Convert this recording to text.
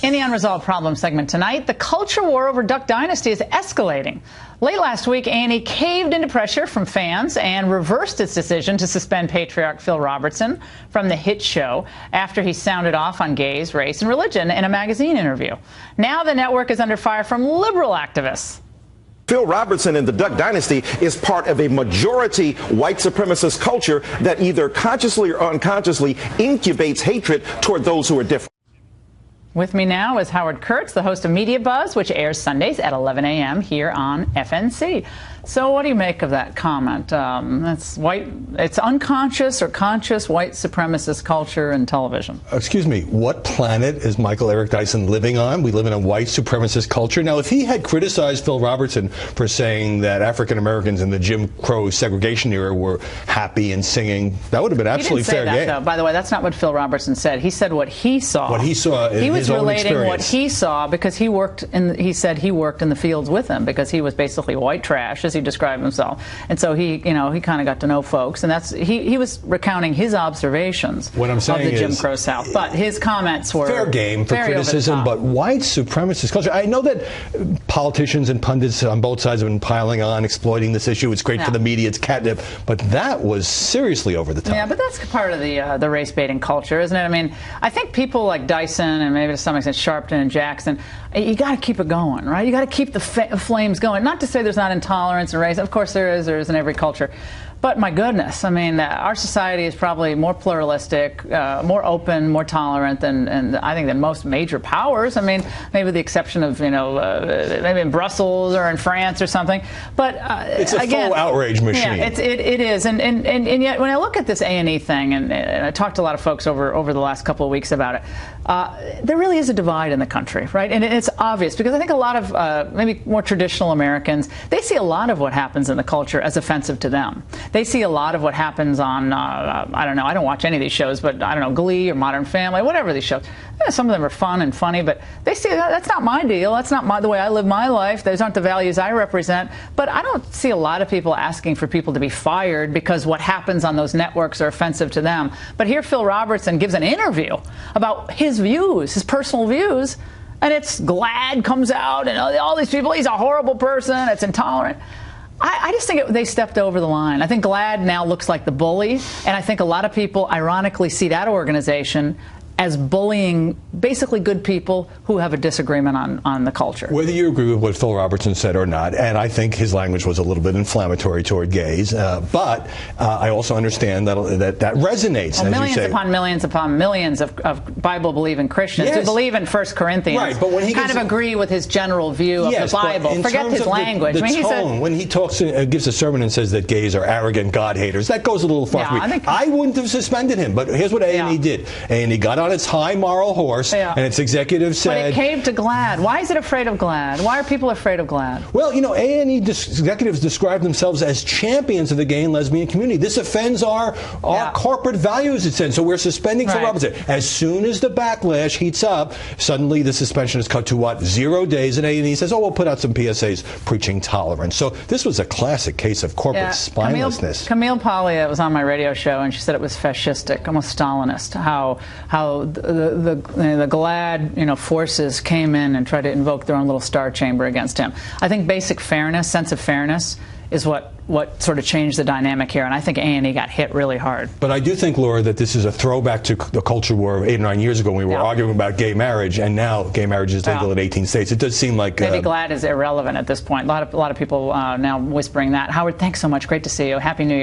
In the Unresolved Problems segment tonight, the culture war over Duck Dynasty is escalating. Late last week, A&E caved into pressure from fans and reversed its decision to suspend patriarch Phil Robertson from the hit show after he sounded off on gays, race, and religion in a magazine interview. Now the network is under fire from liberal activists. Phil Robertson in the Duck Dynasty is part of a majority white supremacist culture that either consciously or unconsciously incubates hatred toward those who are different. With me now is Howard Kurtz, the host of Media Buzz, which airs Sundays at 11 a.m. here on FNC. So what do you make of that comment? It's unconscious or conscious white supremacist culture in television. Excuse me, what planet is Michael Eric Dyson living on? We live in a white supremacist culture. Now, if he had criticized Phil Robertson for saying that African Americans in the Jim Crow segregation era were happy and singing, that would have been absolutely fair game. He didn't say that, though. By the way, that's not what Phil Robertson said. He said what he saw. What he saw in his own experience. He was relating what he saw because he said he worked in the fields with him because he was basically white trash, as he described himself. And so he kind of got to know folks, and he was recounting his observations of the Jim Crow South. But his comments were fair game for criticism, but white supremacist culture. I know that politicians and pundits on both sides have been piling on, exploiting this issue. It's great for the media, it's catnip, but that was seriously over the top. Yeah, but that's part of the race baiting culture, isn't it? I mean, I think people like Dyson and maybe to some extent Sharpton and Jackson, you got to keep it going, right? You got to keep the flames going. Not to say there's not intolerance and race. Of course there is in every culture. But my goodness, I mean, our society is probably more pluralistic, more open, more tolerant than I think than most major powers. I mean, maybe with the exception of maybe in Brussels or in France or something. But it's a full outrage machine. Yeah, it is, and yet when I look at this A&E thing, and I talked to a lot of folks over the last couple of weeks about it, there really is a divide in the country, right? And it's obvious because I think a lot of maybe more traditional Americans, they see a lot of what happens in the culture as offensive to them. They see a lot of what happens on, I don't know, I don't watch any of these shows, but I don't know, Glee or Modern Family, whatever these shows. Yeah, some of them are fun and funny, but they see that's not my deal. That's not the way I live my life. Those aren't the values I represent. But I don't see a lot of people asking for people to be fired because what happens on those networks are offensive to them. But here Phil Robertson gives an interview about his views, his personal views, and it's GLAAD comes out and all these people, he's a horrible person, it's intolerant. I just think they stepped over the line. I think GLAAD now looks like the bully, and I think a lot of people ironically see that organization as bullying basically good people who have a disagreement on the culture. Whether you agree with what Phil Robertson said or not, and I think his language was a little bit inflammatory toward gays, but I also understand that resonates. Well, millions upon millions of Bible-believing Christians who believe in 1 Corinthians, right, but when he kind of agree with his general view of the Bible. Forget his language. When he talks and gives a sermon and says that gays are arrogant God haters, that goes a little far for me. I wouldn't have suspended him, but here's what A&E did. A&E got on its high moral horse, and its executive said... But it caved to GLAAD. Why is it afraid of GLAAD? Why are people afraid of GLAAD? Well, A&E executives describe themselves as champions of the gay and lesbian community. This offends our corporate values, it said, so we're suspending Phil Robertson. As soon as the backlash heats up, suddenly the suspension is cut to, what, 0 days, and A&E says, oh, we'll put out some PSAs preaching tolerance. So this was a classic case of corporate spinelessness. Camille Paglia was on my radio show, and she said it was fascistic, almost Stalinist, how the GLAAD forces came in and tried to invoke their own little star chamber against him. I think basic fairness, sense of fairness, is what sort of changed the dynamic here, and I think A&E got hit really hard. But I do think, Laura, that this is a throwback to the culture war of 8 or 9 years ago when we were arguing about gay marriage, and now gay marriage is legal in 18 states. It does seem like... Maybe GLAAD is irrelevant at this point. A lot of people now whispering that. Howard, thanks so much. Great to see you. Happy New Year.